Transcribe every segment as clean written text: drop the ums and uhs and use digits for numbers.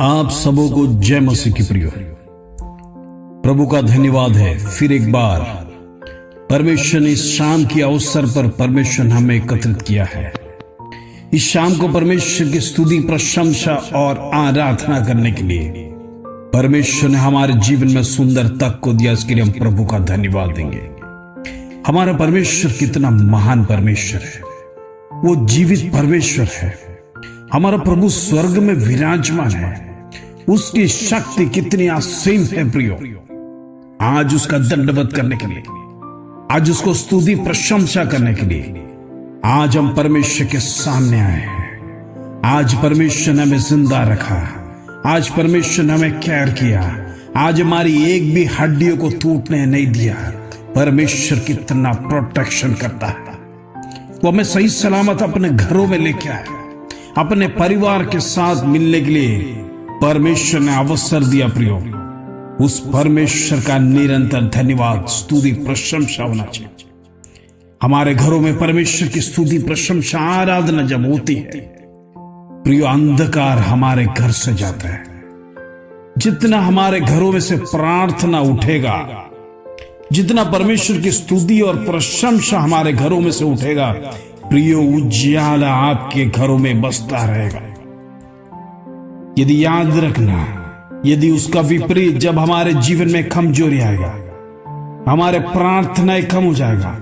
आप सबों को जय मसीह की प्रिय। प्रभु का धन्यवाद है। फिर एक बार परमेश्वर ने इस शाम के अवसर पर परमेश्वर ने हमें एकत्रित किया है। इस शाम को परमेश्वर की स्तुति, प्रशंसा और आराधना करने के लिए परमेश्वर ने हमारे जीवन में सुंदर तक को दिया। इसके लिए हम प्रभु का धन्यवाद देंगे। हमारा परमेश्वर कितना महान परमेश्वर है, वो जीवित परमेश्वर है। हमारा प्रभु स्वर्ग में विराजमान है, उसकी शक्ति कितनी असीम है प्रियो। आज उसका दंडवत करने के लिए, आज उसको स्तुति प्रशंसा करने के लिए आज हम परमेश्वर के सामने आए हैं। आज परमेश्वर ने हमें जिंदा रखा, आज परमेश्वर ने हमें केयर किया, आज हमारी एक भी हड्डियों को टूटने नहीं दिया। परमेश्वर कितना प्रोटेक्शन करता है। वो हमें सही सलामत अपने घरों में लेके आया, अपने परिवार के साथ मिलने के लिए परमेश्वर ने अवसर दिया। प्रियो, उस परमेश्वर का निरंतर धन्यवाद, स्तुति, प्रशंसा होना चाहिए। हमारे घरों में परमेश्वर की स्तुति, प्रशंसा, आराधना जब होती है प्रियो, अंधकार हमारे घर से जाता है। जितना हमारे घरों में से प्रार्थना उठेगा, जितना परमेश्वर की स्तुति और प्रशंसा हमारे घरों में से उठेगा प्रियो, उजियाला आपके घरों में बसता रहेगा। यदि याद रखना, यदि उसका विपरीत जब हमारे जीवन में कमजोरी आएगा, हमारे प्रार्थनाएं कम हो जाएगा,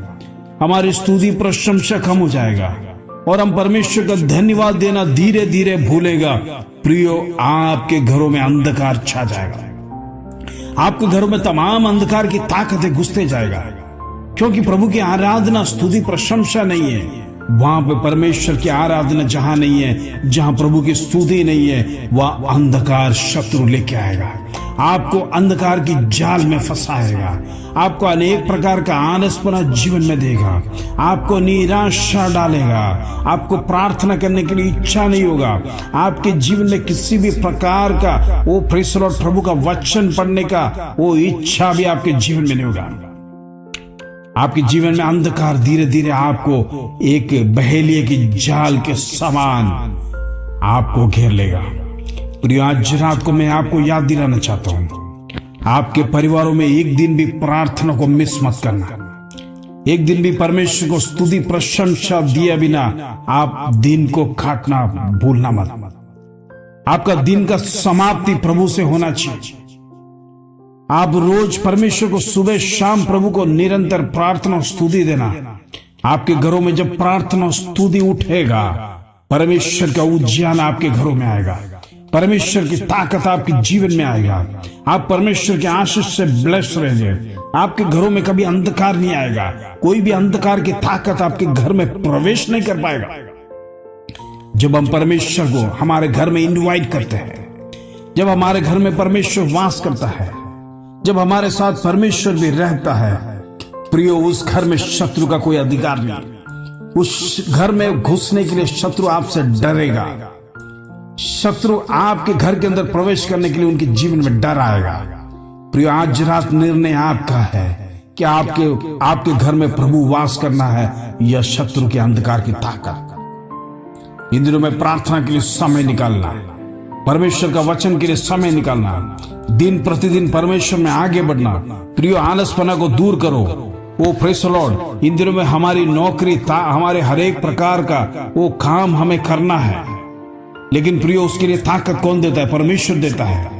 हमारी स्तुति प्रशंसा कम हो जाएगा और हम परमेश्वर का धन्यवाद देना धीरे धीरे भूलेगा प्रियो, आपके घरों में अंधकार छा जाएगा। आपके घरों में तमाम अंधकार की ताकतें घुसते जाएगा, क्योंकि प्रभु की आराधना, स्तुति, प्रशंसा नहीं है। वहां पे परमेश्वर की आराधना जहां नहीं है, जहां प्रभु की स्तुति नहीं है, वह अंधकार शत्रु लेके आएगा, आपको अंधकार की जाल में फंसाएगा, आपको अनेक प्रकार का आलसपना जीवन में देगा, आपको निराशा डालेगा, आपको प्रार्थना करने के लिए इच्छा नहीं होगा, आपके जीवन में किसी भी प्रकार का वो प्रेस और प्रभु का वचन पढ़ने का वो इच्छा भी आपके जीवन में नहीं होगा। आपके जीवन में अंधकार धीरे धीरे आपको एक बहेलिए की जाल के समान आपको घेर लेगा। प्रिय, आज रात को मैं आपको याद दिलाना चाहता हूं, आपके परिवारों में एक दिन भी प्रार्थना को मिस मत करना। एक दिन भी परमेश्वर को स्तुति प्रशंसा दिए बिना आप दिन को काटना भूलना मत। आपका दिन का समाप्ति प्रभु से होना चाहिए। आप रोज परमेश्वर को सुबह शाम प्रभु को निरंतर प्रार्थना स्तुति देना। आपके घरों में जब प्रार्थना स्तुति उठेगा, परमेश्वर का उज्जैन आपके घरों में आएगा, परमेश्वर की ताकत आपके जीवन में आएगा, आप परमेश्वर के आशीष से ब्लेस रहेंगे। आपके घरों में कभी अंधकार नहीं आएगा, कोई भी अंधकार की ताकत आपके घर में प्रवेश नहीं कर पाएगा। जब हम परमेश्वर को हमारे घर में इनवाइट करते हैं, जब हमारे घर में परमेश्वर वास करता है, जब हमारे साथ परमेश्वर भी रहता है प्रियो, उस घर में शत्रु का कोई अधिकार नहीं। उस घर में घुसने के लिए शत्रु आपसे डरेगा। शत्रु आपके घर के अंदर प्रवेश करने के लिए उनके जीवन में डर आएगा। प्रियो, आज रात निर्णय आपका है कि आपके घर में प्रभु वास करना है या शत्रु के अंधकार की ताकत। इन दिनों में प्रार्थना के लिए समय निकालना, परमेश्वर का वचन के लिए समय निकालना, दिन प्रतिदिन परमेश्वर में आगे बढ़ना। प्रियो, आलसपना को दूर करो। वो प्रेज द लॉर्ड, इन दिनों में हमारी नौकरी हमारे हर एक प्रकार का वो काम हमें करना है, लेकिन प्रियो उसके लिए ताकत कौन देता है? परमेश्वर देता है।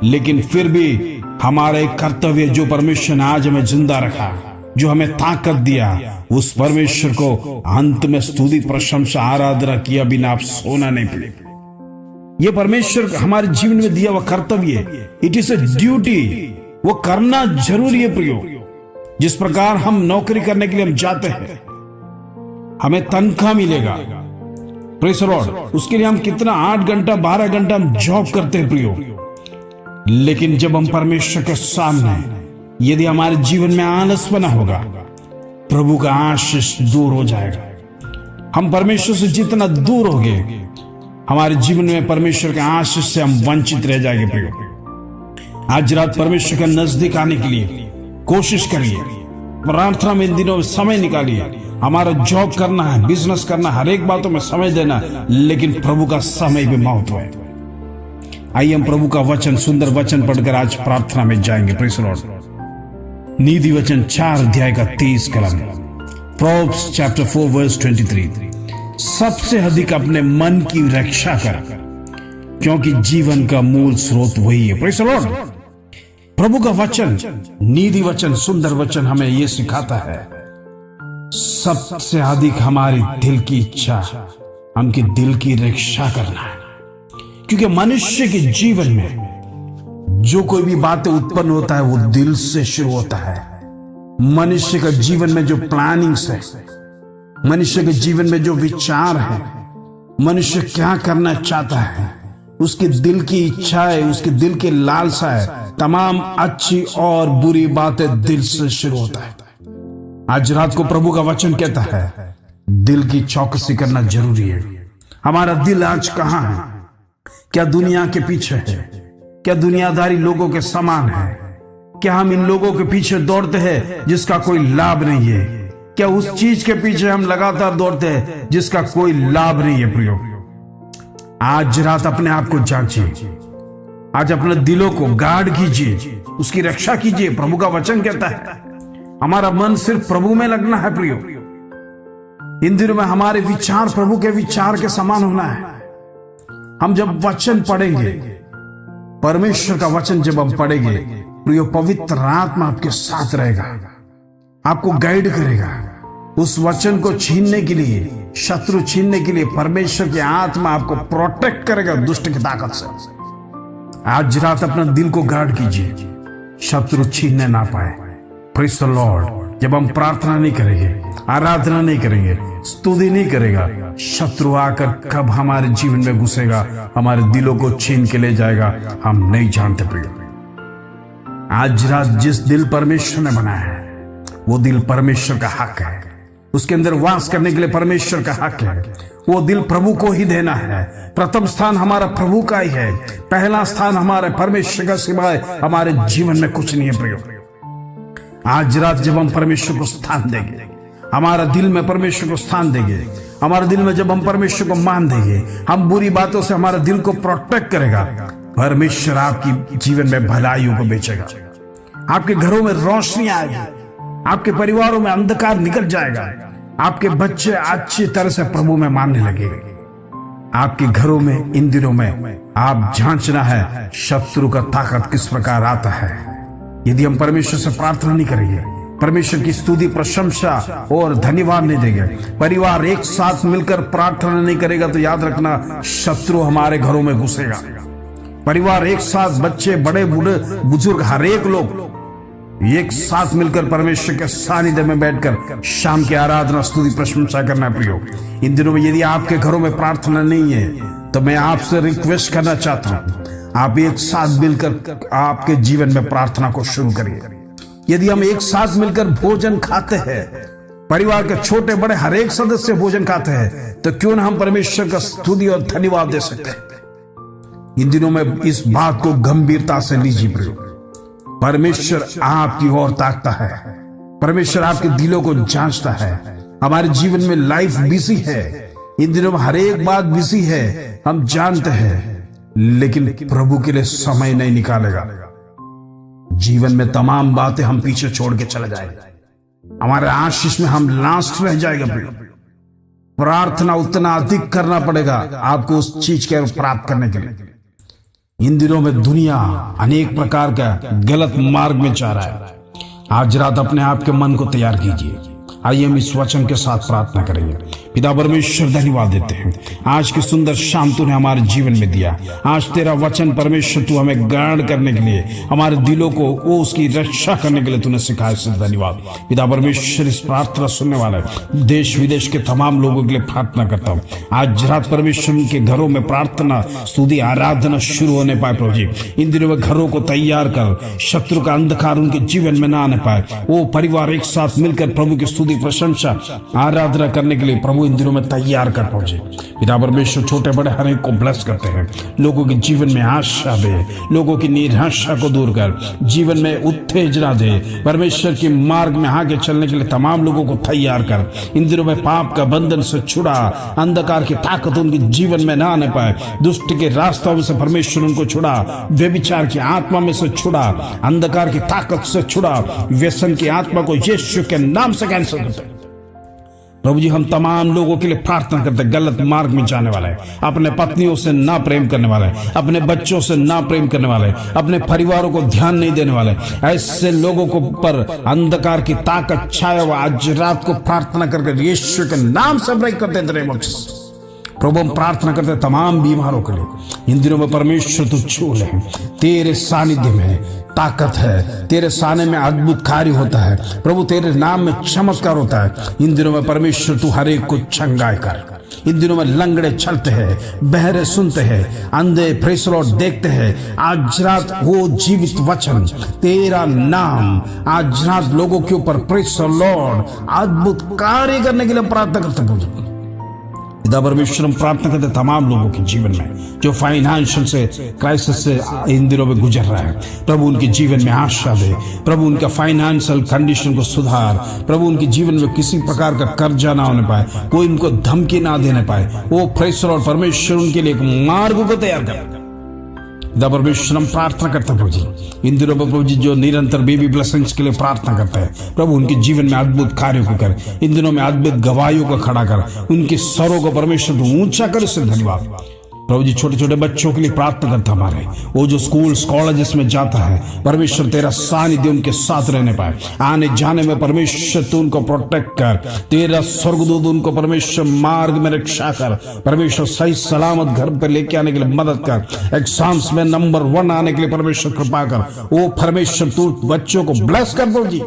लेकिन फिर भी हमारा एक कर्तव्य, जो परमेश्वर ने आज हमें जिंदा रखा, जो हमें ताकत दिया, उस परमेश्वर को अंत में स्तुति प्रशंसा आराधना किया बिना आप सोना नहीं पड़ेगा। ये परमेश्वर हमारे जीवन में दिया हुआ कर्तव्य है। इट इज ए ड्यूटी, वो करना जरूरी है प्रियो। जिस प्रकार हम नौकरी करने के लिए हम जाते हैं, हमें तनख्वाह मिलेगा, प्रेज द लॉर्ड, उसके लिए हम कितना 8 घंटा 12 घंटा हम जॉब करते हैं प्रियो। लेकिन जब हम परमेश्वर के सामने, यदि हमारे जीवन में आलसपना होगा, प्रभु का आशीष दूर हो जाएगा। हम परमेश्वर से जितना दूर हो गए, हमारे जीवन में परमेश्वर के आशीष से हम वंचित रह जाएंगे प्रियो। आज रात परमेश्वर के नजदीक आने के लिए कोशिश करिए, प्रार्थना में इन दिनों समय निकालिए। हमारा जॉब करना है, बिजनेस करना, हर एक बातों में समय देना, लेकिन प्रभु का समय भी महत्व है। आइए हम प्रभु का वचन, सुंदर वचन पढ़कर आज प्रार्थना में जाएंगे। Praise the Lord. नीति वचन 4 अध्याय का 30 कलम, प्रोवर्ब्स चैप्टर 4 वर्स 23। सबसे अधिक अपने मन की रक्षा कर, क्योंकि जीवन का मूल स्रोत वही है। Praise the Lord. प्रभु का वचन, नीति वचन, सुंदर वचन हमें यह सिखाता है सबसे अधिक हमारी दिल की इच्छा, हमके दिल की रक्षा करना है। क्योंकि मनुष्य के जीवन में जो कोई भी बातें उत्पन्न होता है वो दिल से शुरू होता है। मनुष्य का जीवन में जो प्लानिंग्स है, मनुष्य के जीवन में जो विचार है, मनुष्य क्या करना चाहता है, उसके दिल की इच्छा है, उसके दिल की लालसा है, तमाम अच्छी और बुरी बातें दिल से शुरू होता है। आज रात को प्रभु का वचन कहता है दिल की चौकसी करना जरूरी है। हमारा दिल आज कहां है? क्या दुनिया के पीछे है? क्या दुनियादारी लोगों के समान है? क्या हम इन लोगों के पीछे दौड़ते हैं जिसका कोई लाभ नहीं है? क्या उस चीज के पीछे हम लगातार दौड़ते हैं जिसका कोई लाभ नहीं है? प्रियो, आज रात अपने आप को जांचिए, आज अपने दिलों को गार्ड कीजिए, उसकी रक्षा कीजिए। प्रभु का वचन कहता है हमारा मन सिर्फ प्रभु में लगना है। प्रियो, इन दिनों में हमारे विचार प्रभु के विचार के समान होना है। हम जब वचन पढ़ेंगे, परमेश्वर का वचन जब हम पढ़ेंगे, प्रियो, पवित्र आत्मा आपके साथ रहेगा, आपको गाइड करेगा। उस वचन को छीनने के लिए, शत्रु छीनने के लिए परमेश्वर की आत्मा आपको प्रोटेक्ट करेगा दुष्ट की ताकत से। आज रात अपना दिल को गार्ड कीजिए, शत्रु छीनने ना पाए। Praise the Lord. जब हम प्रार्थना नहीं करेंगे, आराधना नहीं करेंगे, स्तुति नहीं करेगा, शत्रु आकर कब हमारे जीवन में घुसेगा, हमारे दिलों को छीन के ले जाएगा, हम नहीं जानते। प्रिय, आज रात जिस दिल परमेश्वर ने बनाया है वो दिल परमेश्वर का हक है। उसके अंदर वास करने के लिए परमेश्वर का हक है। वो दिल प्रभु को ही देना है। प्रथम स्थान हमारा प्रभु का ही है। पहला स्थान हमारे परमेश्वर का सिवाय हमारे जीवन में कुछ नहीं है। प्रियो, आज रात जब हम परमेश्वर को स्थान देंगे, हमारा दिल में परमेश्वर को स्थान देंगे, हमारे दिल में जब हम परमेश्वर को मान देंगे, हम बुरी बातों से हमारे दिल को प्रोटेक्ट करेगा, परमेश्वर आपकी जीवन में भलाइयों को बेचेगा। आपके घरों में रोशनी आएगी, आपके परिवारों में अंधकार निकल जाएगा, आपके बच्चे अच्छी तरह से प्रभु में मानने लगेंगे। आपके घरों में इन दिनों में आप जांचना है शत्रु का ताकत किस प्रकार आता है। यदि हम परमेश्वर से प्रार्थना नहीं करेंगे, परमेश्वर की स्तुति, प्रशंसा और धन्यवाद नहीं देंगे, परिवार एक साथ मिलकर प्रार्थना नहीं करेगा, तो याद रखना शत्रु हमारे घरों में घुसेगा। परिवार एक साथ, बच्चे, बड़े, बूढ़े, बुजुर्ग, हर एक लोग एक साथ मिलकर परमेश्वर के सानिध्य में बैठकर शाम की आराधना, स्तुति, प्रशंसा करना। प्रियो, इन दिनों में यदि आपके घरों में प्रार्थना नहीं है तो मैं आपसे रिक्वेस्ट करना चाहता हूं, आप एक साथ मिलकर आपके जीवन में प्रार्थना को शुरू करिए। यदि हम एक साथ मिलकर भोजन खाते हैं, परिवार के छोटे बड़े हर एक सदस्य भोजन खाते हैं, तो क्यों ना हम परमेश्वर का स्तुति और धन्यवाद दे सकते हैं। इन दिनों में इस बात को गंभीरता से लीजिए। प्रियो, परमेश्वर आपकी ओर ताकता है, परमेश्वर आपके दिलों को जांचता है। हमारे जीवन में लाइफ बिजी है, इन दिनों में हर एक बात बिजी है, हम जानते हैं, लेकिन प्रभु के लिए समय नहीं निकालेगा। जीवन में तमाम बातें हम पीछे छोड़ के चले जाएंगे, हमारे आशीष में हम लास्ट रह जाएगा। प्रार्थना उतना अधिक करना पड़ेगा आपको उस चीज के प्राप्त करने के लिए। इन दिनों में दुनिया अनेक प्रकार का गलत मार्ग में जा रहा है। आज रात अपने आप के मन को तैयार कीजिए। आइए हम इस वचन के साथ प्रार्थना करेंगे। पिता परमेश्वर, धन्यवाद देते हैं आज की सुंदर शाम तूने हमारे जीवन में दिया। आज तेरा वचन परमेश्वर तू हमें गार्ड करने के लिए, हमारे दिलों को वो उसकी रक्षा करने के लिए तूने सिखाया। सिर्फ धन्यवाद पिता परमेश्वर। इस प्रार्थना सुनने वाले देश विदेश के तमाम लोगों के लिए प्रार्थना करता हूँ। आज रात परमेश्वर के घरों में प्रार्थना, स्तुति, आराधना शुरू होने पाए। प्रभु जी, इन दिनों में घरों को तैयार कर, शत्रु का अंधकार उनके जीवन में ना आने पाए। वो परिवार एक साथ मिलकर प्रभु की स्तुति, प्रशंसा, आराधना करने के लिए प्रभु इन दिनों में तैयार कर पहुंचे। पिता परमेश्वर छोटे बड़े हर एक को ब्लेस करते हैं, लोगों के जीवन में आशा दे, लोगों की निराशा को दूर कर, जीवन में उत्तेजना दे, परमेश्वर के मार्ग में आगे चलने के लिए तमाम लोगों को तैयार कर। इन दिनों में पाप का बंधन से छुड़ा, अंधकार की ताकत उनके जीवन में ना आने पाए, दुष्ट के रास्तों में से परमेश्वर उनको छुड़ा, व्यभिचार की आत्मा में से छुड़ा, अंधकार की ताकत से छुड़ा, व्यसन की आत्मा को यीशु के नाम से कैंसिल करते हैं। प्रभु जी, हम तमाम लोगों के लिए प्रार्थना करते हैं, गलत मार्ग में जाने वाले, अपने पत्नियों से ना प्रेम करने वाले, अपने बच्चों से ना प्रेम करने वाले, अपने परिवारों को ध्यान नहीं देने वाले, ऐसे लोगों को पर अंधकार की ताकत छाया हुआ आज रात को प्रार्थना करके यीशु के नाम से ब्रेक करते हैं। प्रभु हम प्रार्थना करते हैं तमाम बीमारों के लिए, इन दिनों में परमेश्वर तू छू ले, तेरे सानिध्य में ताकत है, तेरे साने में अद्भुत कार्य होता है प्रभु, तेरे नाम में चमत्कार होता है। इन दिनों में परमेश्वर तू हर एक को चंगाई कर। इन दिनों में लंगड़े चलते हैं, बहरे सुनते हैं, अंधे प्रेस लॉर्ड देखते हैं। आज रात वो जीवित वचन, तेरा नाम आज रात लोगों के ऊपर प्रेस लॉर्ड अद्भुत कार्य करने के लिए प्रार्थना करते हैं। परमेश्वर हम प्रार्थना करते तमाम लोगों के जीवन में जो फाइनेंशियल से क्राइसिस से इन दिनों में गुजर रहा है, प्रभु उनके जीवन में आशा दे, प्रभु उनका फाइनेंशियल कंडीशन को सुधार, प्रभु उनके जीवन में किसी प्रकार का कर्जा ना होने पाए, कोई उनको धमकी ना देने पाए, वो फैसला और परमेश्वर उनके लिए एक मार्ग को तैयार कर। परमेश्वर हम प्रार्थना करते हैं प्रभु जी, इन दिनों में प्रभु जी जो निरंतर बेबी ब्लेसिंग्स के लिए प्रार्थना करते हैं, प्रभु उनके जीवन में अद्भुत कार्यों को कर, इन दिनों में अद्भुत गवाहियों को खड़ा कर, उनके स्वरों को परमेश्वर ऊंचा कर। इससे धन्यवाद प्रभु जी। छोटे छोटे बच्चों के लिए प्रार्थना करता हमारे, वो जो स्कूल्स कॉलेजेस में जाता है, परमेश्वर तेरा सानिध्य उनके साथ रहने पाए, आने जाने में परमेश्वर तू उनको प्रोटेक्ट कर, तेरा स्वर्गदूत उनको परमेश्वर मार्ग में रक्षा कर, परमेश्वर सही सलामत घर पे लेके आने के लिए मदद कर, एग्जाम्स में नंबर 1 आने के लिए परमेश्वर कृपा कर, वो परमेश्वर तू बच्चों को ब्लेस कर प्रभु जी।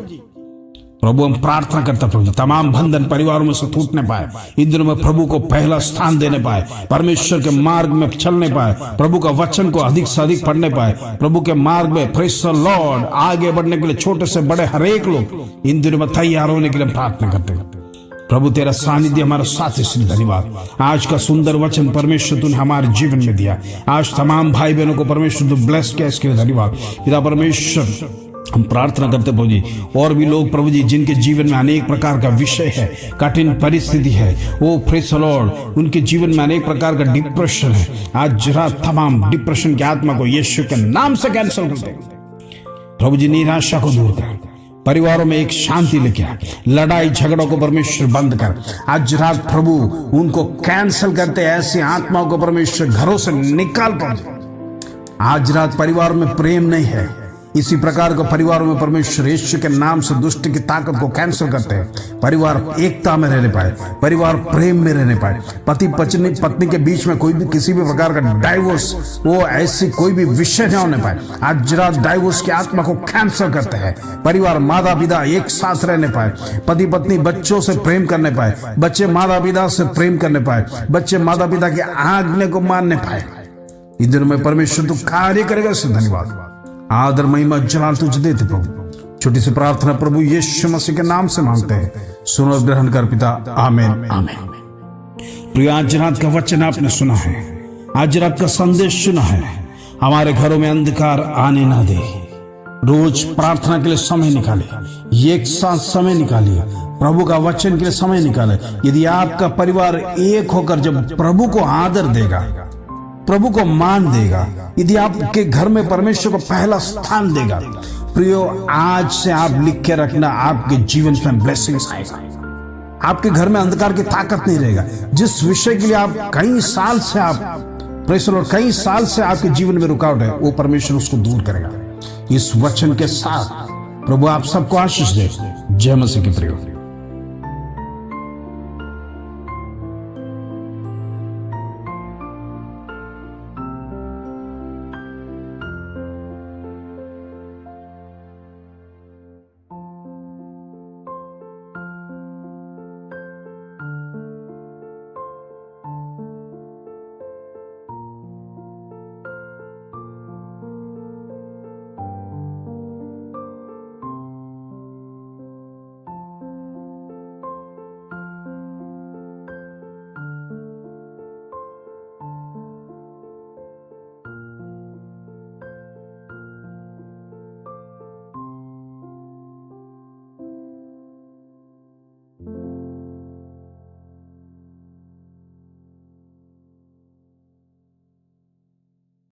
प्रभु हम प्रार्थना करते प्रभु तमाम बंधन परिवारों में से टूटने पाए, इन दिनों में प्रभु को पहला स्थान देने पाए, परमेश्वर के मार्ग में चलने पाए, प्रभु का वचन को अधिक से अधिक पढ़ने पाए, प्रभु के मार्ग में प्रेज़ द लॉर्ड आगे बढ़ने के लिए छोटे से बड़े हर एक लोग इन दिनों में तैयार होने के लिए प्रार्थना करते हैं। प्रभु तेरा सानिध्य हमारे साथ, इसलिए धन्यवाद। आज का सुंदर वचन परमेश्वर तूने हमारे जीवन में दिया, आज तमाम भाई बहनों को परमेश्वर तू ब्लेस किया, इसके लिए धन्यवाद। पिता परमेश्वर हम प्रार्थना करते प्रभु जी, और भी लोग प्रभु जी जिनके जीवन में अनेक प्रकार का विषय है, कठिन परिस्थिति है, वो प्रेज़ द लॉर्ड उनके जीवन में अनेक प्रकार का डिप्रेशन है, आज रात तमाम डिप्रेशन की आत्मा को यीशु के नाम से कैंसिल करते प्रभु जी। निराशा को दूर कर, परिवारों में एक शांति लेके आ, लड़ाई झगड़ों को परमेश्वर बंद कर, आज रात प्रभु उनको कैंसिल करते, ऐसी आत्माओं को परमेश्वर घरों से निकाल पाओ। आज रात परिवार में प्रेम नहीं है, इसी प्रकार का परिवारों में परमेश्वर यीशु के नाम से दुष्ट की ताकत को कैंसिल करते हैं, परिवार एकता में रहने पाए, परिवार प्रेम में रहने पाए, पति पत्नी के बीच में कोई भी किसी भी प्रकार का डाइवोर्स, वो ऐसी कोई भी विषय न होने पाए। आज रात डाइवोर्स की आत्मा को कैंसिल करते हैं, परिवार माता पिता एक साथ रहने पाए, पति पत्नी बच्चों से प्रेम करने पाए, बच्चे माता पिता से प्रेम करने पाए, बच्चे माता पिता की आज्ञा को मानने पाए। इन दिनों में परमेश्वर तू कार्य करेगा, इससे धन्यवाद। आदर महिमा जलाल तुझे देते प्रभु। छोटी सी प्रार्थना प्रभु यीशु मसीह के नाम से मांगते हैं, सुनो ग्रहण कर पिता, आमीन आमीन। प्रिय आज रात का वचन आपने सुना है, आज रात का संदेश सुना है, हमारे घरों में अंधकार आने ना दे। रोज प्रार्थना के लिए समय निकाले, एक साथ समय निकालिए, प्रभु का वचन के लिए समय निकाले। यदि आपका परिवार एक होकर जब प्रभु को आदर देगा, प्रभु को मान देगा, यदि आपके घर में परमेश्वर को पहला स्थान देगा, प्रियो आज से आप लिख के रखना, आपके जीवन में ब्लेसिंग्स आएगा, आपके घर में अंधकार की ताकत नहीं रहेगा। जिस विषय के लिए आप कई साल से कई साल से आपके जीवन में रुकावट है, वो परमेश्वर उसको दूर करेगा। इस वचन के साथ प्रभु आप सबको आशीष दे। जय मसीह की प्रियो।